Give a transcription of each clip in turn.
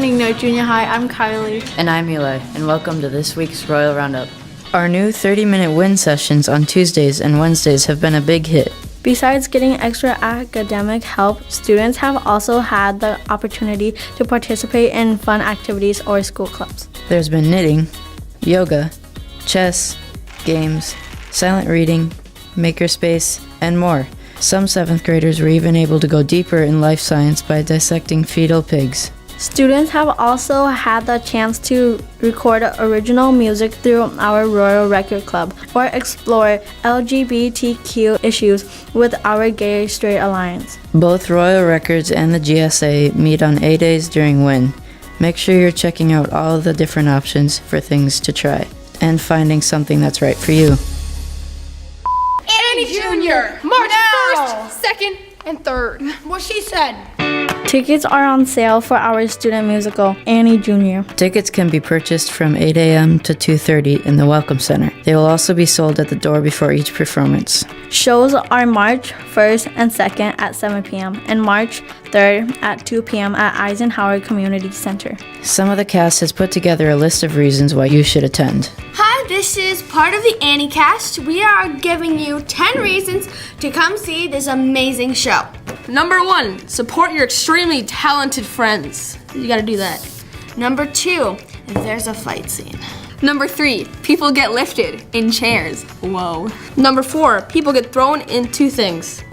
morning, North Junior High. I'm Kylie. And I'm Eli, and welcome to this week's Royal Roundup. Our new 30-minute WIN sessions on Tuesdays and Wednesdays have been a big hit. Besides getting extra academic help, students have also had the opportunity to participate in fun activities or school clubs. There's been knitting, yoga, chess, games, silent reading, makerspace, and more. Some 7th graders were even able to go deeper in life science by dissecting fetal pigs. Students have also had the chance to record original music through our Royal Record Club or explore LGBTQ issues with our Gay Straight Alliance. Both Royal Records and the GSA meet on A-days during WIN. Make sure you're checking out all the different options for things to try and finding something that's right for you. Annie Jr. March 1st, 2nd, and 3rd. What she said. Tickets are on sale for our student musical, Annie Jr. Tickets can be purchased from 8 a.m. to 2:30 in the Welcome Center. They will also be sold at the door before each performance. Shows are March 1st and 2nd at 7 p.m. and March 3rd at 2 p.m. at Eisenhower Community Center. Some of the cast has put together a list of reasons why you should attend. Hi, this is part of the Annie cast. We are giving you 10 reasons to come see this amazing show. Number 1, support your extremely talented friends. You gotta do that. Number 2, there's a fight scene. Number 3, people get lifted in chairs. Whoa. Number 4, people get thrown into things.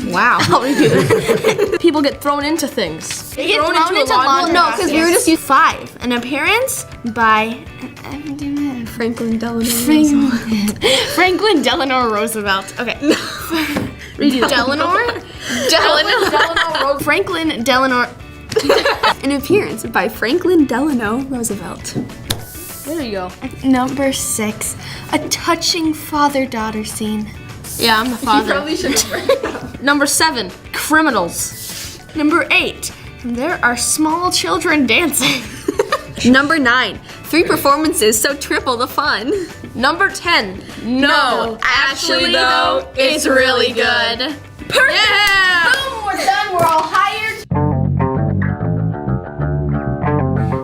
Wow. Help me do that. People get thrown into things. They get thrown into laundry. No, because we were just used 5. An appearance by Franklin Delano Franklin Delano Roosevelt. Okay. Redo that. Delano. Franklin Delano. An appearance by Franklin Delano Roosevelt. There you go. Number 6, a touching father-daughter scene. Yeah, I'm the father. You probably should have. Number 7, criminals. Number 8, there are small children dancing. Number 9, 3 performances, so triple the fun. Number 10, no, actually though, it's really good. Perfect! Yeah! Boom, we're done, we're all hired.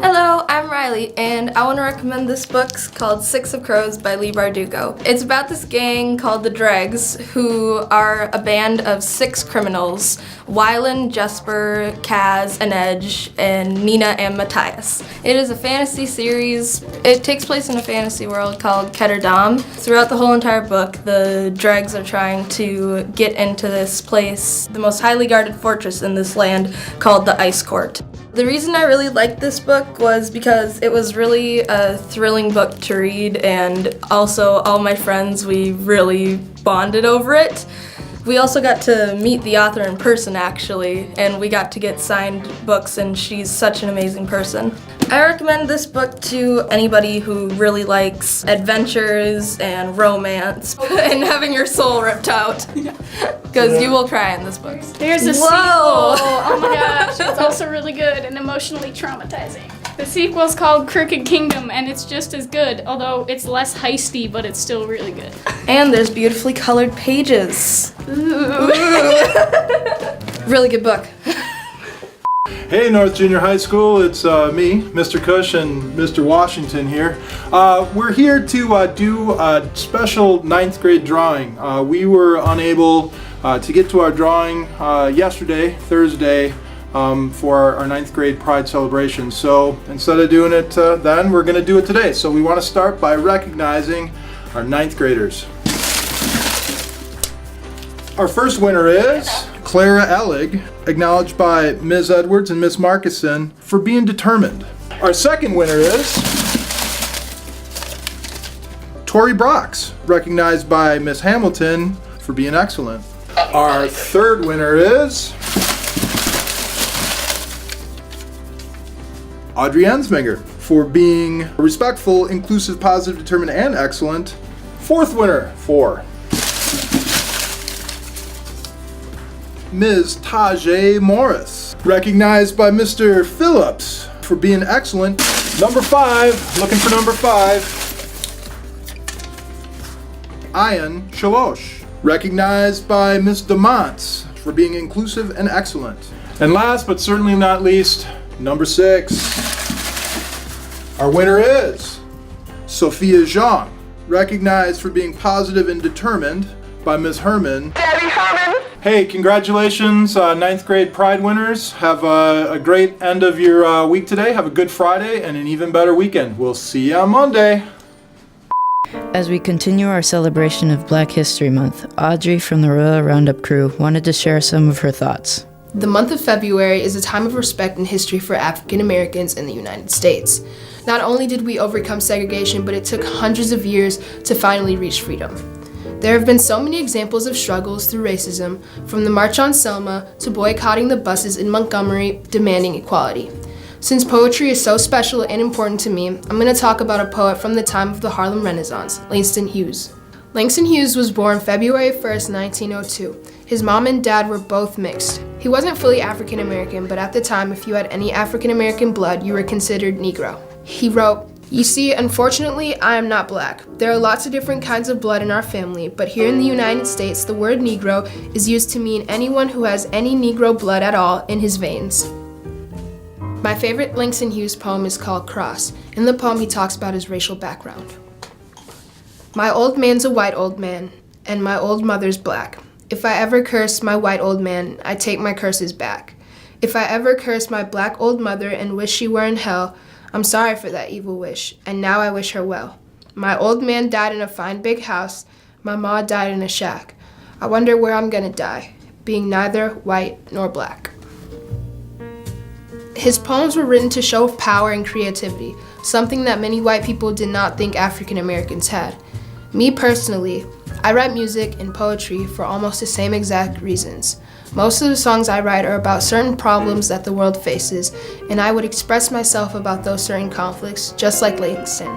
Hello, I'm Riley, and I want to recommend this book called Six of Crows by Lee Bardugo. It's about this gang called the Dregs, who are a band of 6 criminals: W.I.N, Jesper, Kaz, and Edge, and Nina and Matthias. It is a fantasy series. It takes place in a fantasy world called Ketterdam. Throughout the whole entire book, the Dregs are trying to get into this place, the most highly guarded fortress in this land, called the Ice Court. The reason I really liked this book was because it was really a thrilling book to read, and also all my friends, we really bonded over it. We also got to meet the author in person, actually, and we got to get signed books, and she's such an amazing person. I recommend this book to anybody who really likes adventures and romance and having your soul ripped out, because you will cry in this book. There's a sequel. Oh my gosh, it's also really good and emotionally traumatizing. The sequel's called Crooked Kingdom, and it's just as good, although it's less heisty, but it's still really good. And there's beautifully colored pages. Ooh. Really good book. Hey, North Junior High School, it's me, Mr. Cush, and Mr. Washington here. We're here to do a special 9th grade drawing. We were unable to get to our drawing yesterday, Thursday, for our 9th grade Pride celebration. So instead of doing it then, we're going to do it today. So we want to start by recognizing our 9th graders. Our first winner is Clara Ellig, acknowledged by Ms. Edwards and Ms. Markison for being determined. Our second winner is Tori Brox, recognized by Ms. Hamilton for being excellent. Our third winner is Audrey Ensminger for being respectful, inclusive, positive, determined, and excellent. Fourth winner for Ms. Tajay Morris, recognized by Mr. Phillips for being excellent. Number 5, looking for number 5, Ian Shalosh, recognized by Ms. DeMonts for being inclusive and excellent. And last but certainly not least, Number 6. Our winner is Sophia Zhang, recognized for being positive and determined by Ms. Herman. Debbie Herman! Hey, congratulations, 9th grade Pride winners. Have a great end of your week today. Have a good Friday and an even better weekend. We'll see you on Monday. As we continue our celebration of Black History Month, Audrey from the Royal Roundup crew wanted to share some of her thoughts. The month of February is a time of respect and history for African Americans in the United States. Not only did we overcome segregation, but it took hundreds of years to finally reach freedom. There have been so many examples of struggles through racism, from the March on Selma to boycotting the buses in Montgomery demanding equality. Since poetry is so special and important to me, I'm going to talk about a poet from the time of the Harlem Renaissance, Langston Hughes. Langston Hughes was born February 1st, 1902. His mom and dad were both mixed. He wasn't fully African American, but at the time, if you had any African American blood, you were considered Negro. He wrote, "You see, unfortunately, I am not black. There are lots of different kinds of blood in our family, but here in the United States, the word Negro is used to mean anyone who has any Negro blood at all in his veins." My favorite Langston Hughes poem is called Cross. In the poem, he talks about his racial background. My old man's a white old man, and my old mother's black. If I ever curse my white old man, I take my curses back. If I ever curse my black old mother and wish she were in hell, I'm sorry for that evil wish, and now I wish her well. My old man died in a fine big house, my ma died in a shack. I wonder where I'm gonna die, being neither white nor black. His poems were written to show power and creativity, something that many white people did not think African Americans had. Me personally, I write music and poetry for almost the same exact reasons. Most of the songs I write are about certain problems that the world faces, and I would express myself about those certain conflicts, just like Langston.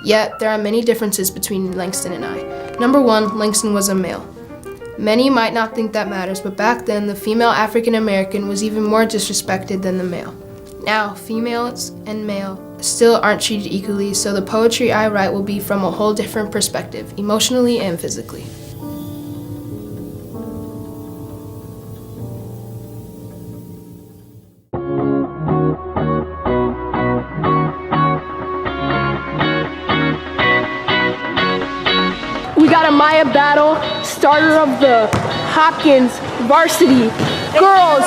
Yet, there are many differences between Langston and I. Number 1, Langston was a male. Many might not think that matters, but back then, the female African American was even more disrespected than the male. Now, females and male still aren't treated equally, so the poetry I write will be from a whole different perspective, emotionally and physically. We got a Maya battle, starter of the Hopkins varsity girls.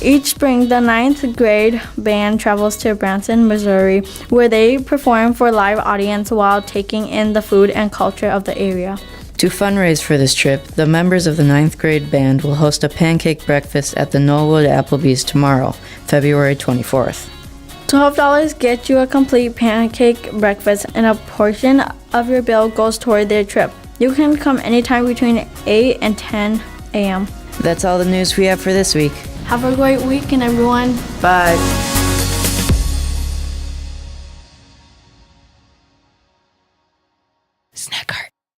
Each spring, the 9th grade band travels to Branson, Missouri, where they perform for a live audience while taking in the food and culture of the area. To fundraise for this trip, the members of the 9th grade band will host a pancake breakfast at the Knollwood Applebee's tomorrow, February 24th. $12 gets you a complete pancake breakfast, and a portion of your bill goes toward their trip. You can come anytime between 8 and 10 a.m. That's all the news we have for this week. Have a great weekend, everyone. Bye.